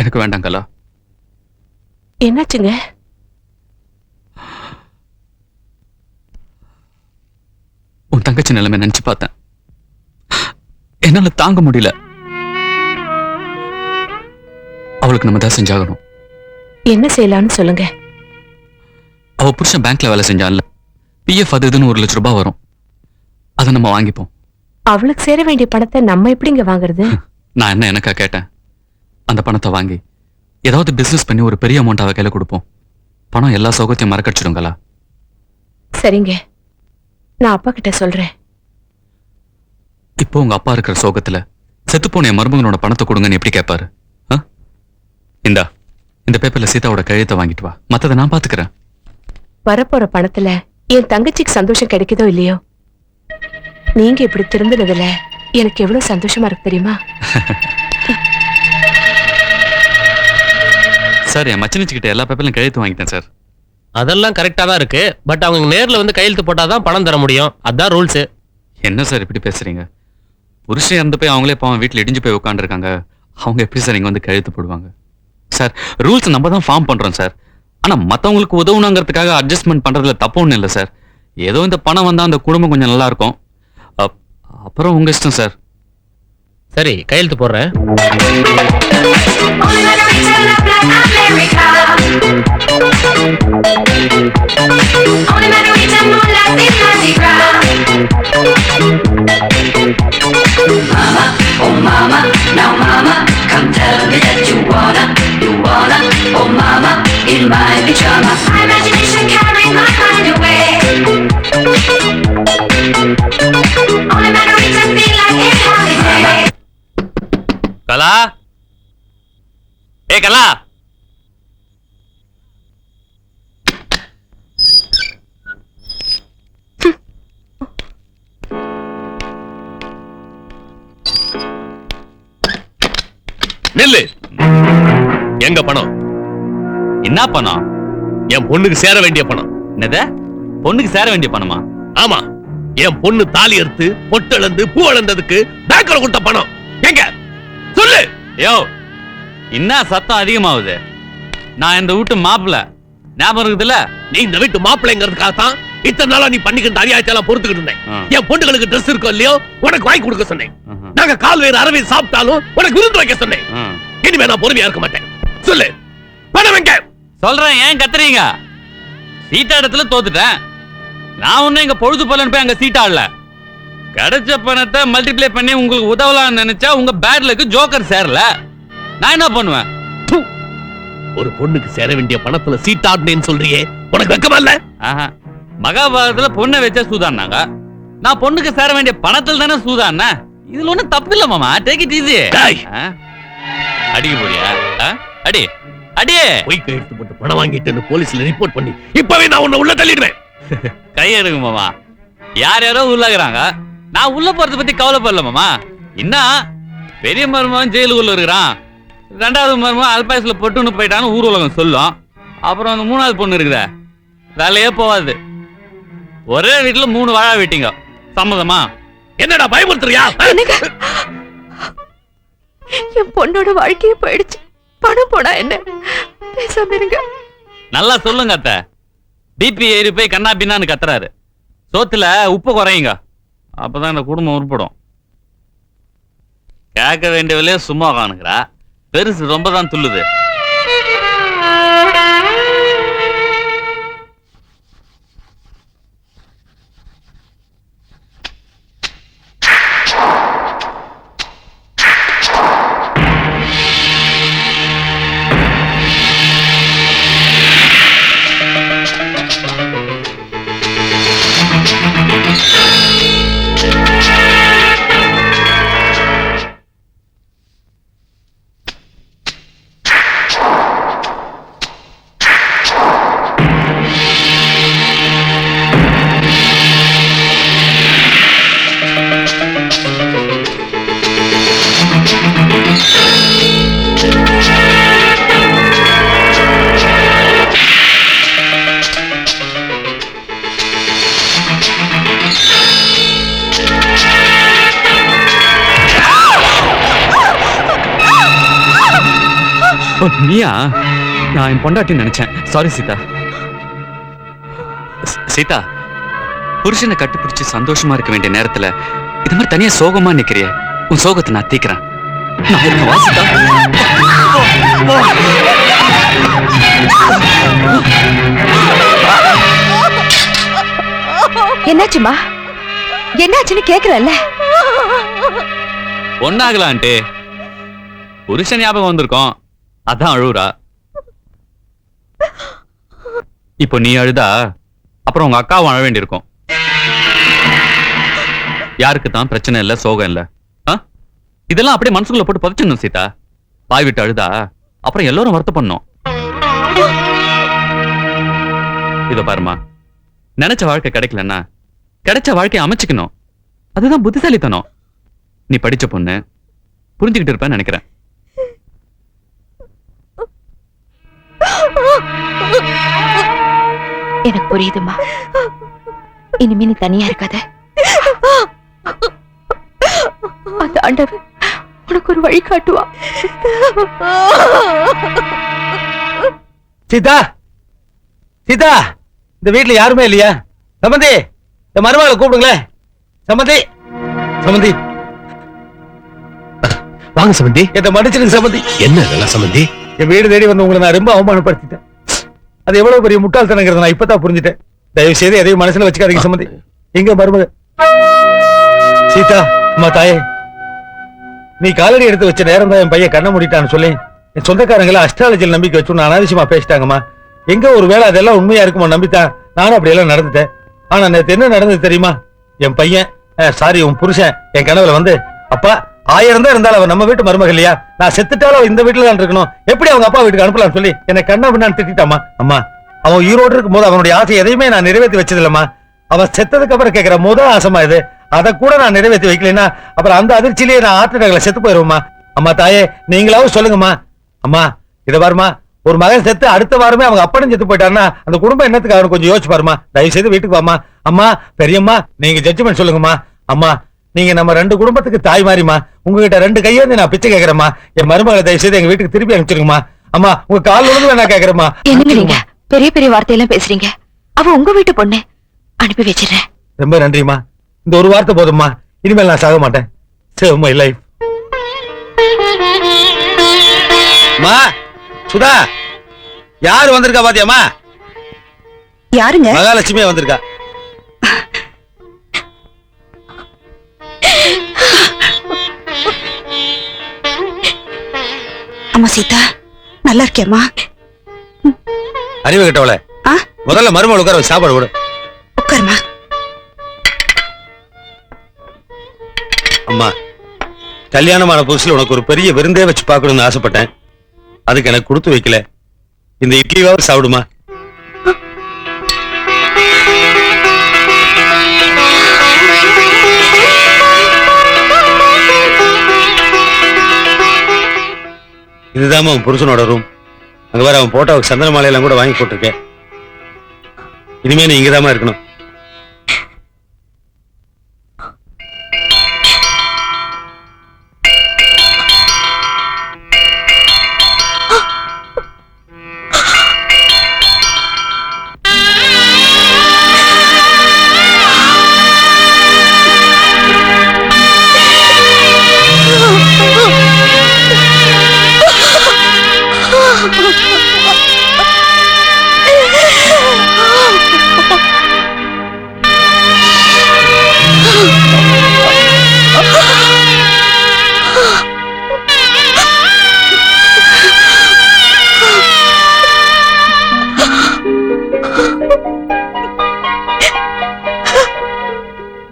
எனக்கு வேண்டாம் கலா. என்னாச்சுங்க? உன் தங்கச்சி நிலைமை நினைச்சு பார்த்தேன். என்னால தாங்க முடியல. அவளுக்கு நம்ம தான் செஞ்சாகணும். என்ன செய்யலாம்னு சொல்லுங்க. அவ புருஷன் பேங்க்ல வேலை செஞ்சான்ல, பிஎஃப் அது இதுன்னு 1 லட்சம் ரூபாய் வரும். அதை நம்ம வாங்கிப்போம். அவளுக்கு சேர வேண்டிய பணத்தை நம்ம எப்படிங்க வாங்குறது? நான் என்ன எனக்கா கேட்டேன். அந்த பணத்தை வாங்கி ஏதாவது பிசினஸ் பண்ணி ஒரு பெரிய அமௌண்ட் அவ கையில கொடுப்போம். பணம் எல்லா சௌகத்தையும் மறக்கடிச்சிடுங்களா? சரிங்க, நான் அப்பா கிட்ட சொல்றேன். இப்போ உங்க அப்பா இருக்கிற சோகத்துல செத்துப்போன என் மருமகனோட பணத்தை கொடுங்கன்னு எப்படி கேட்பாரு? இந்தா, இந்த பேப்பர்ல சீதாவோட கையெழுத்தை வாங்கிட்டு வா. மத்ததை நான் பாத்துக்கிறேன். வரப்போற பணத்துல என் தங்கச்சிக்கு சந்தோஷம் கிடைக்குதோ இல்லையோ, நீங்க இப்படி திருந்தினதுல எனக்கு எவ்வளவு சந்தோஷமா இருக்கு தெரியுமா? சார், என் மச்சினிச்சுக்கிட்ட எல்லா பேப்பர்லையும் கையெழுத்து வாங்கிட்டேன் சார். அதெல்லாம் கரெக்டா தான் இருக்கு. பட் அவங்க நேர்ல வந்து கையெழுத்து போட்டாதான் பணம் தர முடியும். அதான் ரூல்ஸ். என்ன சார் இப்படி பேசுறீங்க? புருஷன் இறந்து போய் அவங்களே பாவம் வீட்டுல இடிஞ்சு போய் உட்காந்துருக்காங்க. அவங்க எப்படி சார் இங்க வந்து கையெழுத்து போடுவாங்க? சார், ரூல்ஸ் நம்ம தான் ஃபார்ம் பண்றோம் சார். ஆனா மத்தவங்களுக்கு உதவுனாங்கிறதுக்காக அட்ஜஸ்ட்மெண்ட் பண்றதுல தப்பு ஒண்ணும் இல்லை சார். ஏதோ இந்த பணம் வந்தா அந்த குடும்பம் கொஞ்சம் நல்லா இருக்கும். அப்புறம் உங்க இஷ்டம் சார். சரி, கையெழுத்து போடுறேன். Mama, oh mama, now mama, come tell me that you wanna, oh mama, in my pajama. My imagination carrying my mind away. Only memories that feel like a holiday. கலா, ஏ கலா, நில்லு. எங்க பணம்? என்ன பணம்? என் பொண்ணுக்கு சேர வேண்டிய பணம். என்னது? பொண்ணுக்கு சேர வேண்டிய பணமா? ஆமா, என் பொண்ணு தாலி அறுத்து பொட்டளந்து பூ அளந்ததுக்கு பேங்க்ல கொடுத்த பணம் எங்க? சொல்லு. யோ, என்ன சத்தம் அதிகமாகுது? நான் இந்த வீட்டு மாப்பிள்ள, ஞாபகம் இருக்குதுல்ல? நீ இந்த வீட்டு மாப்பிள்ளைங்கிறதுக்காக தான் இத்தனை நாளா நீ பண்ணிக்கிட்ட அநியாயத்தை எல்லாம் பொறுத்துக்கிட்டு இருந்தேன். என் பொண்ணுகளுக்கு ட்ரெஸ் இருக்கோ இல்லையோ உனக்கு வாங்கி கொடுக்க சொன்னேன். நாங்க கால் வேறு அரவை சாப்பிட்டாலும் உனக்கு விருந்து வைக்க சொன்னேன். இனிமே நான் பொறுமையா இருக்க மாட்டேன். சொல்லு, பணம் எங்க? சொல்றேன், ஏன் கத்துறீங்க? சீட்டா இடத்துல தோத்துட்டேன். நான் ஒன்னும் எங்க பொழுது போலன்னு போய் அங்க சீட்டாடல. கிடைச்ச பணத்தை மல்டிப்ளை பண்ணி உங்களுக்கு உதவலாம்னு நினைச்சா உங்க பேட்லுக்கு ஜோக்கர் சேரல. நான் என்ன பண்ணுவேன்? ஒரு பொண்ணுக்கு சேர வேண்டிய பணத்துல சீட்டாடுனேன்னு சொல்றியே, உனக்கு வெக்கமா இல்ல? மகாபாரதத்துல பொண்ணை வச்சா சூதானாங்க. நான் பொண்ணுக்கு சேர வேண்டிய பணத்துல தானே சூதான. இதுல ஒண்ணும் தப்பு இல்ல மாமா. Take it easy. அடிக்க போறியா? அடி அடி. போய் கையெழுத்து போட்டு பணம் வாங்கிட்டு போலீஸ்ல ரிப்போர்ட் பண்ணி இப்பவே நான் உன்னை உள்ள தள்ளிடுவேன். கையெடுங்க மாமா. யார் யாரோ உள்ளாக்குறாங்க. நான் உள்ள போறத பத்தி கவலைப்படல மாமா. என்ன பெரிய மருமகன் ஜெயிலுக்குள்ள இருக்கிறான், 2வது மருமகன் அல்பாயசுல பொட்டுன்னு போயிட்டான்னு ஊர் உலகம் சொல்லும். அப்புறம் அந்த 3வது பொண்ணு இருக்குதா, வேலையே போவாது. ஒரே வீட்டுல 3 வாழா வீட்டிங்க. சம்மதமா? என்னடா பயமுறுத்துறியா? என் பொண்ணோட வாழ்க்கையே போயிடுச்சு. பணம் போனா என்ன? பேசாம இருங்க. நல்லா சொல்லுங்க அத்தை. பிபி ஏறி போய் கண்ணா பின்னான்னு கத்துறாரு. சோத்துல உப்பு குறையுங்க, அப்பதான் இந்த குடும்பம் உருப்படும். கேட்க வேண்டியவளே சும்மா காணுங்கிறா, பெருசு ரொம்ப தான் துள்ளுது. ஓ, நீயா? நான் என் பொண்டாட்டின்னு நினைச்சேன். சாரி சீதா. சீதா, புருஷனை கட்டுப்பிடிச்சு சந்தோஷமா இருக்க வேண்டிய நேரத்துல இது மாதிரி தனியா சோகமா நிக்கிறிய. உன் சோகத்தை நான் தீக்கிறேன். நான் இருக்கேன், வா சீதா. என்னாச்சுமா? என்னாச்சுன்னு கேக்குறல்ல? ஒன்னாகலான்ட்டு புருஷன் ஞாபகம் வந்திருக்கோம், அதான் அழுவுறா. இப்போ நீ அழுதா அப்புறம் உங்க அக்காவும் அழ வேண்டியிருக்கும். யாருக்கு தான் பிரச்சனை இல்ல, சோகம் இல்ல. இதெல்லாம் அப்படியே மனசுக்குள்ள போட்டு புதைச்சிடணும் சீதா. பாய் விட்டு அழுதா அப்புறம் எல்லாரும் வருத்த பண்ணோம். இத பாருமா, நினைச்ச வாழ்க்கை கிடைக்கலன்னா கிடைச்ச வாழ்க்கையை அமைச்சுக்கணும். அதுதான் புத்திசாலித்தனம். நீ படிச்ச பொண்ணு, புரிஞ்சுக்கிட்டு இருப்பேன்னு நினைக்கிறேன். எனக்கு புரியுதுமா. இனிமே நீ தனியா இருக்காத. அந்த ஆண்டவன் உனக்கு ஒரு வழி காட்டுவா. சீதா, சீதா, இந்த வீட்டுல யாருமே இல்லையா? சம்பந்தி, இந்த மருமகளை கூப்பிடுங்களேன். சம்பந்தி, சம்பந்தி, வாங்க சம்பந்தி. என்ன மன்னிச்சிருங்க சம்பந்தி. என்ன இதெல்லாம் சம்பந்தி? என் வீடு தேடி வந்து உங்களை நான் ரொம்ப அவமானப்படுத்திட்டேன். அது எவ்வளவு பெரிய முட்டாள்தனங்கிறத நான் இப்பதான் புரிஞ்சுட்டேன். தயவு செய்து எதையும் மனசுல வச்சுக்காதீங்க சம்பந்தி. எங்க மருமக சீதா, அம்மா தாயே, நீ காலடி எடுத்து வச்ச நேரம் தான் என் பையன் கண்ண மூடிட்டான்னு சொல்லி என் சொந்தக்காரங்களை அஸ்ட்ராலஜியில் நம்பிக்கை வச்சு அனாவசியமா பேசிட்டாங்கம்மா. எங்க ஒரு வேளை அதெல்லாம் உண்மையா இருக்குமோ நம்பித்தான் நானும் அப்படியெல்லாம் நடந்துட்டேன். ஆனா நேத்து என்ன நடந்தது தெரியுமா? என் பையன், சாரி உன் புருஷன், என் கனவுல வந்து, அப்பா 1000 தான் இருந்தாலும் அவன் நம்ம வீட்டு மருமகள் இல்லையா, நான் செத்துட்டாலும் இந்த வீட்டுல தான் இருக்கணும், எப்படி அவங்க அப்பா வீட்டுக்கு அனுப்பலாம்னு சொல்லி என்னை கண்ணா பின்னான்னு திட்டாமா. அம்மா, அவன் ஈரோடு இருக்கும் போது அவனுடைய ஆசை எதையுமே நான் நிறைவேற்றி வச்சது இல்லம்மா. அவன் செத்ததுக்கு அப்புறம் கேட்கிற முதல் ஆசைமா இது. அதை கூட நான் நிறைவேற்றி வைக்கலன்னா அப்புறம் அந்த அதிர்ச்சியிலேயே நான் ஆற்றுடங்களை செத்து போயிருவோம்மா. அம்மா தாயே, நீங்களாவும் சொல்லுங்கம்மா. அம்மா இத பாருமா, ஒரு மகன் செத்து அடுத்த வாரமே அவங்க அப்பனும் செத்து போயிட்டாருன்னா அந்த குடும்பம் என்னத்துக்கு அவனு கொஞ்சம் யோசிச்சு பாருமா. தயவு செய்து வீட்டுக்கு வாமா. அம்மா, பெரியம்மா, நீங்க ஜட்ஜ்மெண்ட் சொல்லுங்கம்மா. அம்மா, நீங்க நம்ம 2 குடும்பத்துக்கு தாய் மாறிமா. உங்ககிட்ட 2 கையேந்து நான் பிச்சை கேட்கறேம்மா. என் மருமகளை தயவு செய்து எங்க வீட்டுக்கு திருப்பி அனுப்பிச்சிருங்கம்மா. அம்மா, உங்க கால் விழுந்து நான் கேட்கறேம்மா. என்னங்க நீங்க பெரிய பெரிய வார்த்தையெல்லாம் பேசுறீங்க? அவ உங்க வீட்டு பொண்ணு, அனுப்பி வச்சிடுறேன். ரொம்ப நன்றிமா. இந்த ஒரு வார்த்தை போதும்மா. இனிமேல் நான் சாக மாட்டேன். Save my life. மா, சுதா, யாரு வந்திருக்கா பாத்தியாமா? யாருங்க? மகாலட்சுமியா வந்திருக்கா. அம்மா சீதா, நல்லா இருக்கியம்மா? அறிவு கிட்டவள, முதல்ல மருமகள் உட்கார வச்சு சாப்பாடு கொடு. உட்காருமா. அம்மா, கல்யாணமான புதுசுல உனக்கு ஒரு பெரிய விருந்தே வச்சு பார்க்கணும்னு ஆசைப்பட்டேன். அதுக்கு எனக்கு கொடுத்து வைக்கல. இந்த இட்லியாவது சாப்பிடுமா. இதுதான் அவன் புருஷனோட ரூம். அங்க வேற அவன் போட்டோவுக்கு சந்தன மாலையெல்லாம் கூட வாங்கி போட்டிருக்கேன். இனிமே நீ இங்கதாம்மா இருக்கணும்.